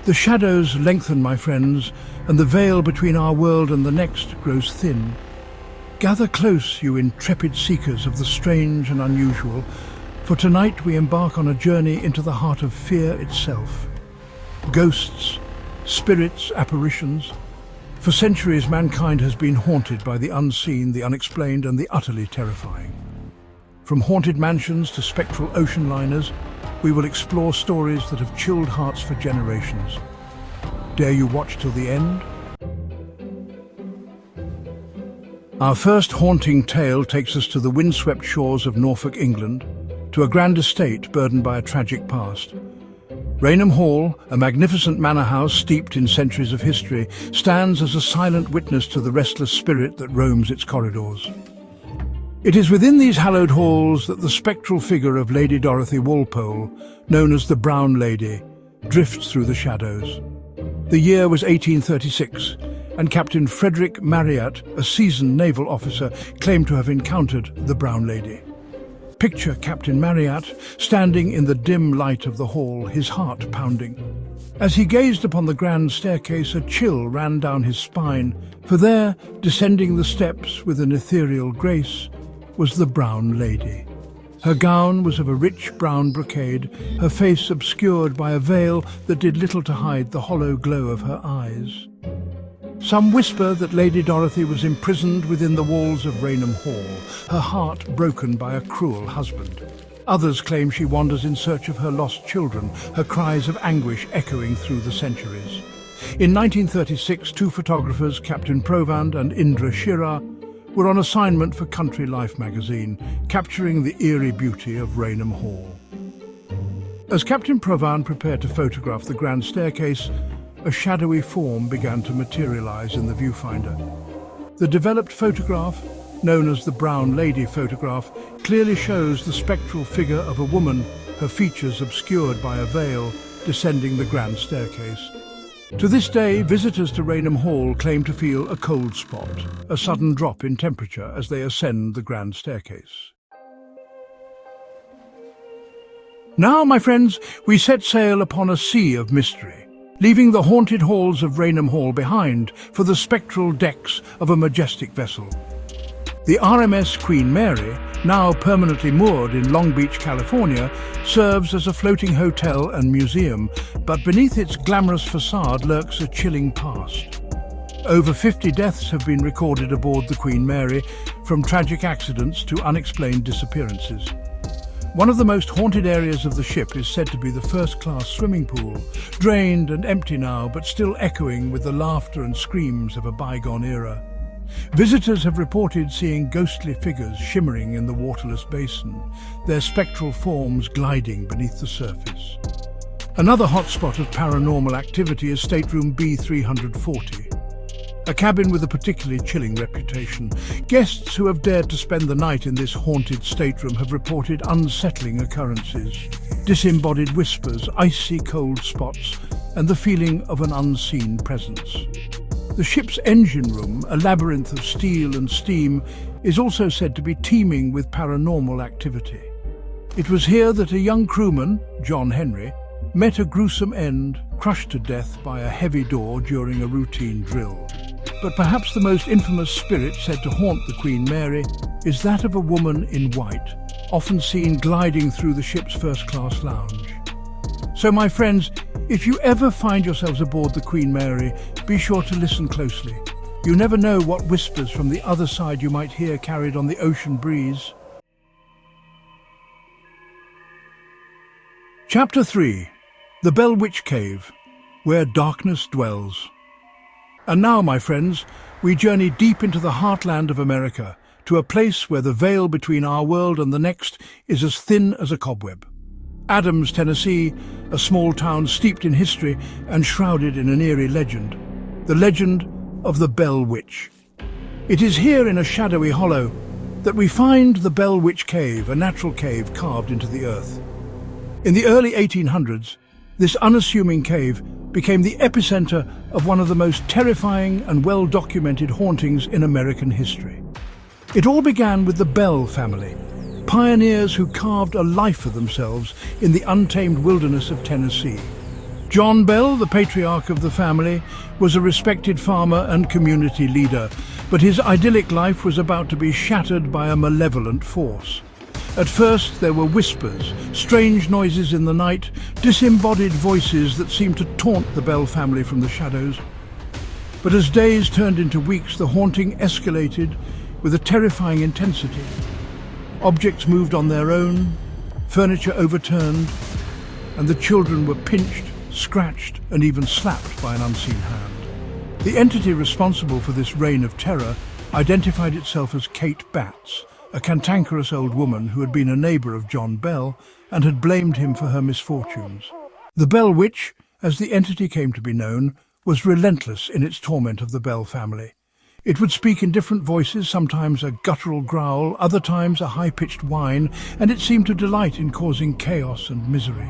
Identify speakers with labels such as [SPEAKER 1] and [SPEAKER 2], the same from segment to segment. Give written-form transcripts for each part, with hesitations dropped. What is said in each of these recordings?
[SPEAKER 1] The shadows lengthen, my friends, and the veil between our world and the next grows thin. Gather close, you intrepid seekers of the strange and unusual, for tonight we embark on a journey into the heart of fear itself. Ghosts, spirits, apparitions. For centuries, mankind has been haunted by the unseen, the unexplained, and the utterly terrifying. From haunted mansions to spectral ocean liners, we will explore stories that have chilled hearts for generations. Dare you watch till the end? Our first haunting tale takes us to the windswept shores of Norfolk, England, to a grand estate burdened by a tragic past. Raynham Hall, a magnificent manor house steeped in centuries of history, stands as a silent witness to the restless spirit that roams its corridors. It is within these hallowed halls that the spectral figure of Lady Dorothy Walpole, known as the Brown Lady, drifts through the shadows. The year was 1836, and Captain Frederick Marryat, a seasoned naval officer, claimed to have encountered the Brown Lady. Picture Captain Marryat standing in the dim light of the hall, his heart pounding. As he gazed upon the grand staircase, a chill ran down his spine, for there, descending the steps with an ethereal grace, was the Brown Lady. Her gown was of a rich brown brocade, her face obscured by a veil that did little to hide the hollow glow of her eyes. Some whisper that Lady Dorothy was imprisoned within the walls of Raynham Hall, her heart broken by a cruel husband. Others claim she wanders in search of her lost children, her cries of anguish echoing through the centuries. In 1936, two photographers, Captain Provand and Indra Shira, were on assignment for Country Life magazine, capturing the eerie beauty of Raynham Hall. As Captain Provand prepared to photograph the grand staircase, a shadowy form began to materialize in the viewfinder. The developed photograph, known as the Brown Lady photograph, clearly shows the spectral figure of a woman, her features obscured by a veil, descending the grand staircase. To this day, visitors to Raynham Hall claim to feel a cold spot, a sudden drop in temperature as they ascend the grand staircase. Now, my friends, we set sail upon a sea of mystery, leaving the haunted halls of Raynham Hall behind for the spectral decks of a majestic vessel. The RMS Queen Mary, now permanently moored in Long Beach, California, serves as a floating hotel and museum, but beneath its glamorous facade lurks a chilling past. Over 50 deaths have been recorded aboard the Queen Mary, from tragic accidents to unexplained disappearances. One of the most haunted areas of the ship is said to be the first-class swimming pool, drained and empty now, but still echoing with the laughter and screams of a bygone era. Visitors have reported seeing ghostly figures shimmering in the waterless basin, their spectral forms gliding beneath the surface. Another hotspot of paranormal activity is stateroom B340, a cabin with a particularly chilling reputation. Guests who have dared to spend the night in this haunted stateroom have reported unsettling occurrences, disembodied whispers, icy cold spots, and the feeling of an unseen presence. The ship's engine room, a labyrinth of steel and steam, is also said to be teeming with paranormal activity. It was here that a young crewman, John Henry, met a gruesome end, crushed to death by a heavy door during a routine drill. But perhaps the most infamous spirit said to haunt the Queen Mary is that of a woman in white, often seen gliding through the ship's first-class lounge. So, my friends, if you ever find yourselves aboard the Queen Mary, be sure to listen closely. You never know what whispers from the other side you might hear carried on the ocean breeze. Chapter 3. The Bell Witch Cave, where darkness dwells. And now, my friends, we journey deep into the heartland of America, to a place where the veil between our world and the next is as thin as a cobweb. Adams, Tennessee, a small town steeped in history and shrouded in an eerie legend. The legend of the Bell Witch. It is here in a shadowy hollow that we find the Bell Witch Cave, a natural cave carved into the earth. In the early 1800s, this unassuming cave became the epicenter of one of the most terrifying and well-documented hauntings in American history. It all began with the Bell family, pioneers who carved a life for themselves in the untamed wilderness of Tennessee. John Bell, the patriarch of the family, was a respected farmer and community leader, but his idyllic life was about to be shattered by a malevolent force. At first there were whispers, strange noises in the night, disembodied voices that seemed to taunt the Bell family from the shadows. But as days turned into weeks, the haunting escalated with a terrifying intensity. Objects moved on their own, furniture overturned, and the children were pinched, scratched, and even slapped by an unseen hand. The entity responsible for this reign of terror identified itself as Kate Batts, a cantankerous old woman who had been a neighbour of John Bell and had blamed him for her misfortunes. The Bell Witch, as the entity came to be known, was relentless in its torment of the Bell family. It would speak in different voices, sometimes a guttural growl, other times a high-pitched whine, and it seemed to delight in causing chaos and misery.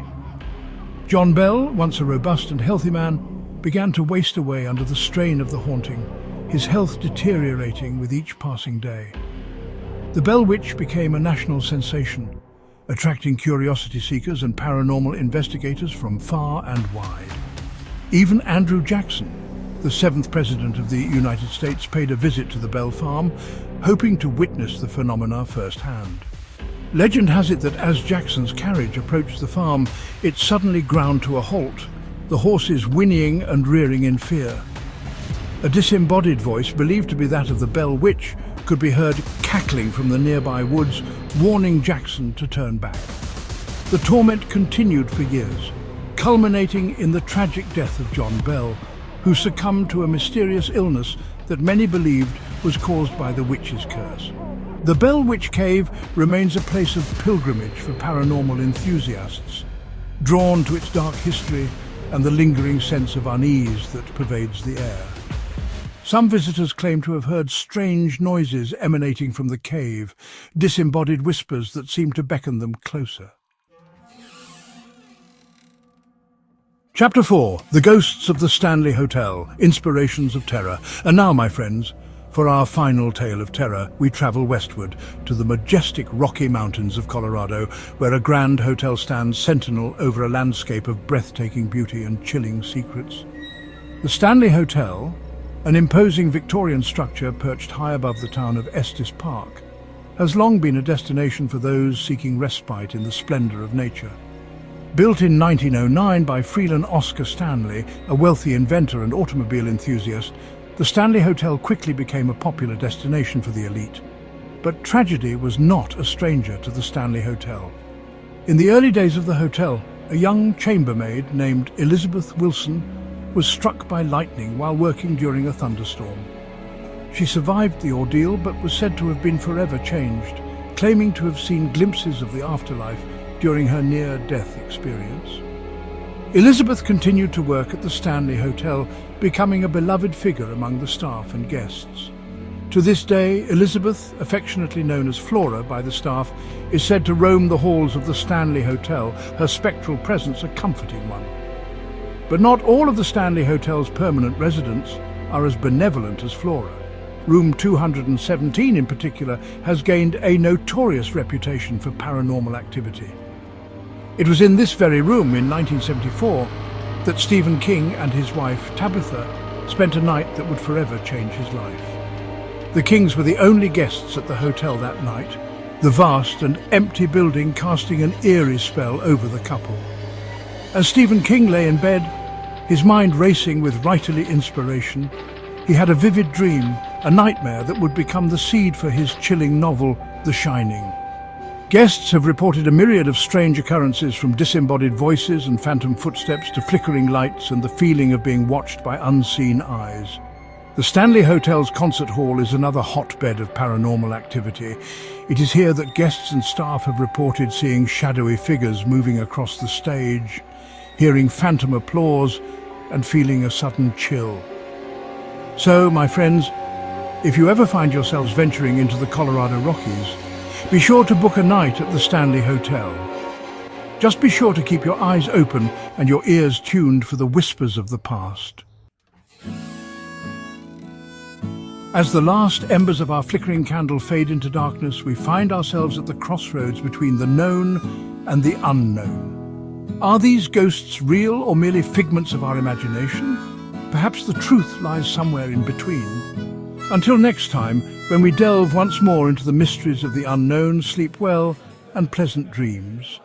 [SPEAKER 1] John Bell, once a robust and healthy man, began to waste away under the strain of the haunting, his health deteriorating with each passing day. The Bell Witch became a national sensation, attracting curiosity seekers and paranormal investigators from far and wide. Even Andrew Jackson, the 7th President of the United States, paid a visit to the Bell farm, hoping to witness the phenomena firsthand. Legend has it that as Jackson's carriage approached the farm, it suddenly ground to a halt, the horses whinnying and rearing in fear. A disembodied voice, believed to be that of the Bell Witch, could be heard cackling from the nearby woods, warning Jackson to turn back. The torment continued for years, culminating in the tragic death of John Bell, who succumbed to a mysterious illness that many believed was caused by the witch's curse. The Bell Witch Cave remains a place of pilgrimage for paranormal enthusiasts, drawn to its dark history and the lingering sense of unease that pervades the air. Some visitors claim to have heard strange noises emanating from the cave, disembodied whispers that seem to beckon them closer. Chapter 4. The Ghosts of the Stanley Hotel, Inspirations of Terror. And now, my friends, for our final tale of terror, we travel westward to the majestic Rocky Mountains of Colorado, where a grand hotel stands sentinel over a landscape of breathtaking beauty and chilling secrets. The Stanley Hotel, an imposing Victorian structure perched high above the town of Estes Park, has long been a destination for those seeking respite in the splendor of nature. Built in 1909 by Freelan Oscar Stanley, a wealthy inventor and automobile enthusiast, the Stanley Hotel quickly became a popular destination for the elite. But tragedy was not a stranger to the Stanley Hotel. In the early days of the hotel, a young chambermaid named Elizabeth Wilson was struck by lightning while working during a thunderstorm. She survived the ordeal but was said to have been forever changed, claiming to have seen glimpses of the afterlife during her near-death experience. Elizabeth continued to work at the Stanley Hotel, becoming a beloved figure among the staff and guests. To this day, Elizabeth, affectionately known as Flora by the staff, is said to roam the halls of the Stanley Hotel, her spectral presence a comforting one. But not all of the Stanley Hotel's permanent residents are as benevolent as Flora. Room 217 in particular has gained a notorious reputation for paranormal activity. It was in this very room in 1974 that Stephen King and his wife Tabitha spent a night that would forever change his life. The Kings were the only guests at the hotel that night, the vast and empty building casting an eerie spell over the couple. As Stephen King lay in bed, his mind racing with writerly inspiration, he had a vivid dream, a nightmare that would become the seed for his chilling novel, The Shining. Guests have reported a myriad of strange occurrences, from disembodied voices and phantom footsteps to flickering lights and the feeling of being watched by unseen eyes. The Stanley Hotel's concert hall is another hotbed of paranormal activity. It is here that guests and staff have reported seeing shadowy figures moving across the stage, hearing phantom applause and feeling a sudden chill. So, my friends, if you ever find yourselves venturing into the Colorado Rockies, be sure to book a night at the Stanley Hotel. Just be sure to keep your eyes open and your ears tuned for the whispers of the past. As the last embers of our flickering candle fade into darkness, we find ourselves at the crossroads between the known and the unknown. Are these ghosts real or merely figments of our imagination? Perhaps the truth lies somewhere in between. Until next time, when we delve once more into the mysteries of the unknown, sleep well and pleasant dreams.